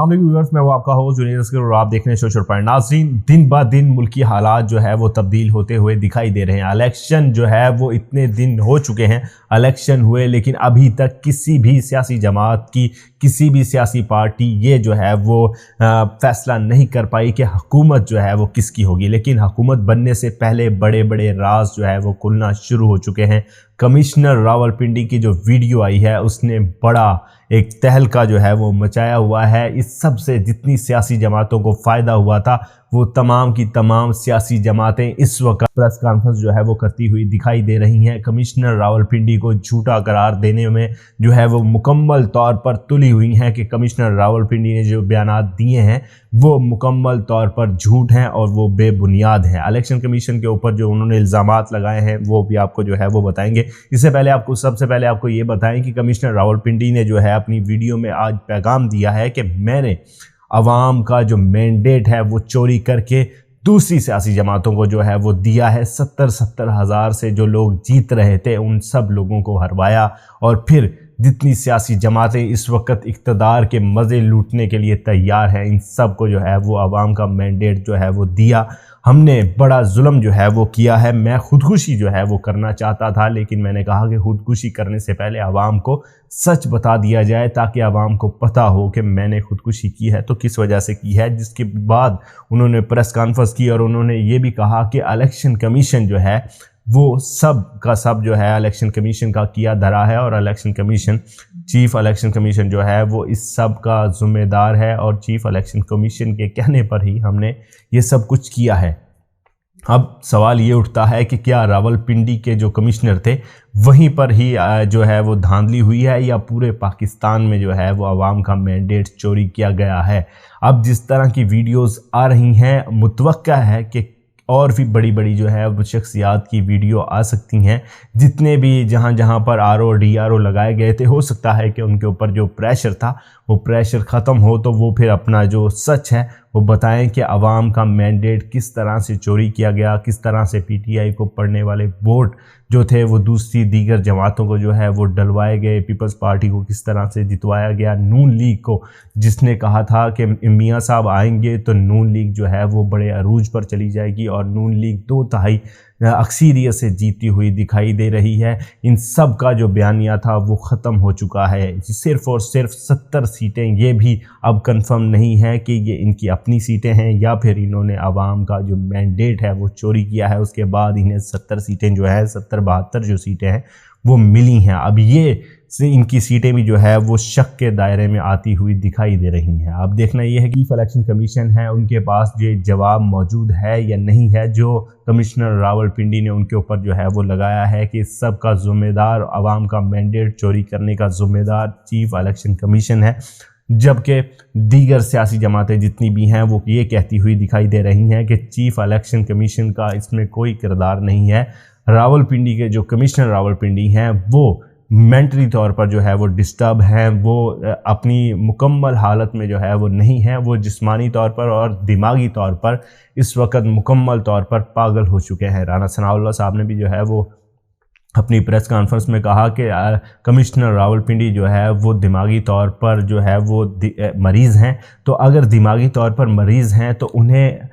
Viewers, मैं वो आपका होस्ट जुनेद असगर और आप देख रहे हैं सोशल पॉइंट। नाज़रीन, दिन ब दिन मुल्की हालात जो है वो तब्दील होते हुए दिखाई दे रहे हैं। इलेक्शन जो है वो इतने दिन हो चुके हैं इलेक्शन हुए, लेकिन अभी तक किसी भी सियासी जमात की, किसी भी सियासी पार्टी ये जो है वो फैसला नहीं कर पाई कि हुकूमत जो है वो किसकी होगी। लेकिन हुकूमत बनने से पहले बड़े बड़े राज जो है वो खुलना शुरू हो चुके हैं। कमिश्नर रावलपिंडी की जो वीडियो आई है उसने बड़ा एक तहलका जो है वो मचाया हुआ है। इस सब से जितनी सियासी जमातों को फ़ायदा हुआ था वो तमाम की तमाम सियासी जमातें इस वक्त प्रेस कॉन्फ्रेंस जो है वो करती हुई दिखाई दे रही हैं। कमिश्नर रावलपिंडी को झूठा करार देने में जो है वो मुकम्मल तौर पर तुली हुई हैं कि कमिश्नर रावलपिंडी ने जो बयानात दिए हैं वो मुकम्मल तौर पर झूठ हैं और वो बेबुनियाद हैं। इलेक्शन कमीशन के ऊपर जो उन्होंने इल्ज़ामात लगाए हैं वो भी आपको जो है वो बताएंगे। इससे पहले सबसे पहले आपको ये बताएं कि कमिश्नर रावलपिंडी ने जो है अपनी वीडियो में आज पैगाम दिया है कि मैंने अवाम का जो मैंडेट है वो चोरी करके दूसरी सियासी जमातों को जो है वो दिया है। 70 हज़ार से जो लोग जीत रहे थे उन सब लोगों को हरवाया और फिर जितनी सियासी जमातें इस वक्त इक़्तिदार के मज़े लूटने के लिए तैयार हैं इन सब को जो है वो अवाम का मैंडेट जो है वो दिया। हमने बड़ा जुल्म जो है वो किया है। मैं खुदकुशी जो है वो करना चाहता था, लेकिन मैंने कहा कि खुदकुशी करने से पहले आवाम को सच बता दिया जाए ताकि आवाम को पता हो कि मैंने खुदकुशी की है तो किस वजह से की है। जिसके बाद उन्होंने प्रेस कॉन्फ्रेंस की और उन्होंने ये भी कहा कि इलेक्शन कमीशन जो है वो सब का सब जो है इलेक्शन कमीशन का किया धरा है और election commission, chief election commission जो है वो इस सब का ज़िम्मेदार है और चीफ इलेक्शन कमीशन के कहने पर ही हमने ये सब कुछ किया है। अब सवाल ये उठता है कि क्या रावलपिंडी के जो कमिश्नर थे वहीं पर ही जो है वो धांधली हुई है या पूरे पाकिस्तान में जो है वो अवाम का मैंडेट चोरी किया गया है। अब जिस तरह की वीडियोस आ रही हैं मुतवक्का है कि और भी बड़ी बड़ी जो है वो शख्सियात की वीडियो आ सकती हैं। जितने भी जहाँ पर RO DRO लगाए गए थे हो सकता है कि उनके ऊपर जो प्रेशर था वो प्रेशर ख़त्म हो तो वो फिर अपना जो सच है वो बताएं कि अवाम का मैंडेट किस तरह से चोरी किया गया, किस तरह से PTI को पढ़ने वाले वोट जो थे वो दूसरी दीगर जमातों को जो है वो डलवाए गए, पीपल्स पार्टी को किस तरह से जितवाया गया, नून लीग को जिसने कहा था कि मियाँ साहब आएंगे तो नून लीग जो है वो बड़े अरूज पर चली जाएगी और नून लीग 2/3 अक्सरियत से जीती हुई दिखाई दे रही है। इन सब का जो बयानिया था वो ख़त्म हो चुका है। सिर्फ़ और सिर्फ 70 सीटें ये भी अब कंफर्म नहीं है कि ये इनकी अपनी सीटें हैं या फिर इन्होंने आवाम का जो मैंडेट है वो चोरी किया है। उसके बाद इन्हें 70 सीटें जो है 70-72 जो सीटें हैं वो मिली हैं। अब ये इनकी सीटें भी जो है वो शक के दायरे में आती हुई दिखाई दे रही हैं। अब देखना ये है कि इलेक्शन कमीशन है उनके पास ये जवाब मौजूद है या नहीं है जो कमिश्नर रावलपिंडी ने उनके ऊपर जो है वो लगाया है कि इस सब का ज़िम्मेदार, आवाम का मैंडेट चोरी करने का ज़िम्मेदार चीफ इलेक्शन कमीशन है। जबकि दीगर सियासी जमातें जितनी भी हैं वो ये कहती हुई दिखाई दे रही हैं कि चीफ इलेक्शन कमीशन का इसमें कोई किरदार नहीं है। रावलपिंडी के जो कमिश्नर रावलपिंडी हैं वो मेंटली तौर पर जो है वो डिस्टर्ब हैं, वो अपनी मुकम्मल हालत में जो है वो नहीं है, वो जिस्मानी तौर पर और दिमागी तौर पर इस वक्त मुकम्मल तौर पर पागल हो चुके हैं। राना सनाउल्लाह साहब ने भी जो है वो अपनी प्रेस कॉन्फ्रेंस में कहा कि कमिश्नर रावलपिंडी जो है वो दिमागी तौर पर जो है वो मरीज़ हैं। तो अगर दिमागी तौर पर मरीज़ हैं तो उन्हें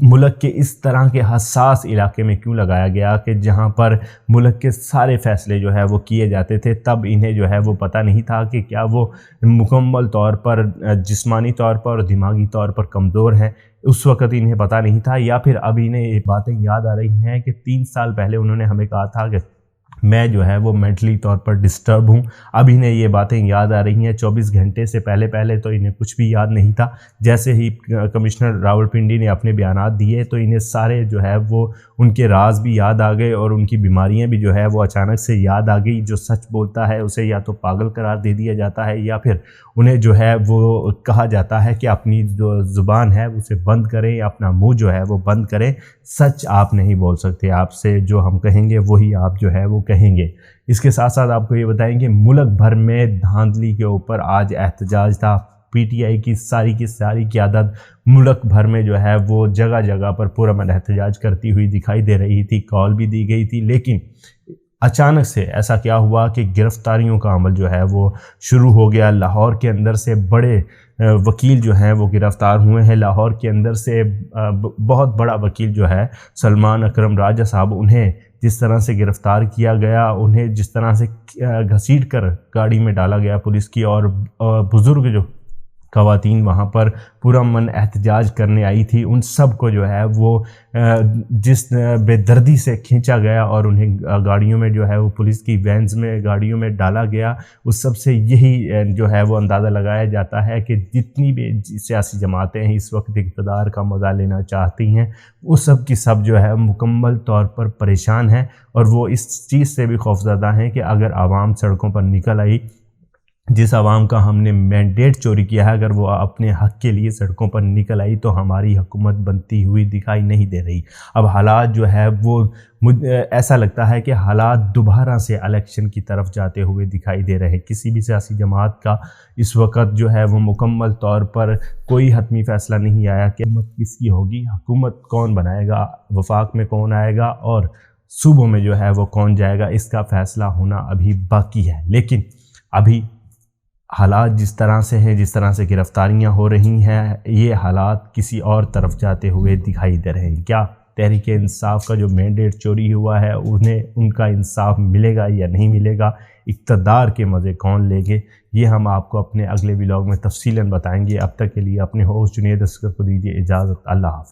मुल्क के इस तरह के हसास इलाके में क्यों लगाया गया कि जहां पर मुल्क के सारे फ़ैसले जो है वो किए जाते थे। तब इन्हें जो है वो पता नहीं था कि क्या वो मुकम्मल तौर पर जिस्मानी तौर पर और दिमागी तौर पर कमज़ोर हैं। उस वक़्त इन्हें पता नहीं था या फिर अब इन्हें ये बातें याद आ रही हैं कि 3 साल पहले उन्होंने हमें कहा था कि मैं जो है वो मेंटली तौर पर डिस्टर्ब हूँ। अब इन्हें ये बातें याद आ रही हैं। 24 घंटे से पहले तो इन्हें कुछ भी याद नहीं था। जैसे ही कमिश्नर रावलपिंडी ने अपने बयानात दिए तो इन्हें सारे जो है वो उनके राज भी याद आ गए और उनकी बीमारियां भी जो है वो अचानक से याद आ गई। जो सच बोलता है उसे या तो पागल करार दे दिया जाता है या फिर उन्हें जो है वो कहा जाता है कि अपनी जो ज़ुबान है उसे बंद करें या अपना मुँह जो है वो बंद करें। सच आप नहीं बोल सकते, आपसे जो हम कहेंगे वही आप जो है वो कहेंगे। इसके साथ साथ आपको ये बताएंगे मुल्क भर में धांधली के ऊपर आज एहतजाज था। PTI की सारी क़यादत मुल्क भर में जो है वो जगह जगह पर पुरअमन एहतजाज करती हुई दिखाई दे रही थी। कॉल भी दी गई थी, लेकिन अचानक से ऐसा क्या हुआ कि गिरफ्तारियों का अमल जो है वो शुरू हो गया। लाहौर के अंदर से बड़े وکیل جو ہیں وہ گرفتار ہوئے ہیں لاہور کے اندر سے۔ بہت بڑا وکیل جو ہے سلمان اکرم راجہ صاحب، انہیں جس طرح سے گرفتار کیا گیا، انہیں جس طرح سے گھسیٹ کر گاڑی میں ڈالا گیا پولیس کی، اور بزرگ جو خواتین وہاں پر پورا من احتجاج کرنے آئی تھی، ان سب کو جو ہے وہ جس بے دردی سے کھینچا گیا اور انہیں گاڑیوں میں جو ہے وہ پولیس کی وینز میں گاڑیوں میں ڈالا گیا، اس سب سے یہی جو ہے وہ اندازہ لگایا جاتا ہے کہ جتنی بھی سیاسی جماعتیں ہیں اس وقت اقتدار کا مزہ لینا چاہتی ہیں، وہ سب کی سب جو ہے مکمل طور پر پریشان ہیں، اور وہ اس چیز سے بھی خوفزدہ ہیں کہ اگر عوام سڑکوں پر نکل آئی، جس عوام کا ہم نے مینڈیٹ چوری کیا ہے، اگر وہ اپنے حق کے لیے سڑکوں پر نکل آئی تو ہماری حکومت بنتی ہوئی دکھائی نہیں دے رہی۔ اب حالات جو ہے وہ ایسا لگتا ہے کہ حالات دوبارہ سے الیکشن کی طرف جاتے ہوئے دکھائی دے رہے ہیں۔ کسی بھی سیاسی جماعت کا اس وقت جو ہے وہ مکمل طور پر کوئی حتمی فیصلہ نہیں آیا کہ حکومت کس کی ہوگی، حکومت کون بنائے گا، وفاق میں کون آئے گا اور صوبوں میں جو ہے وہ کون جائے گا، اس کا فیصلہ ہونا ابھی باقی ہے۔ لیکن ابھی حالات جس طرح سے ہیں، جس طرح سے گرفتاریاں ہو رہی ہیں، یہ حالات کسی اور طرف جاتے ہوئے دکھائی دے رہے ہیں۔ کیا تحریک انصاف کا جو مینڈیٹ چوری ہوا ہے انہیں ان کا انصاف ملے گا یا نہیں ملے گا، اقتدار کے مزے کون لیں گے، یہ ہم آپ کو اپنے اگلے ولاگ میں تفصیلاً بتائیں گے۔ اب تک کے لیے اپنے ہوسٹ جنید اصغر کو دیجیے اجازت۔ اللہ حافظ۔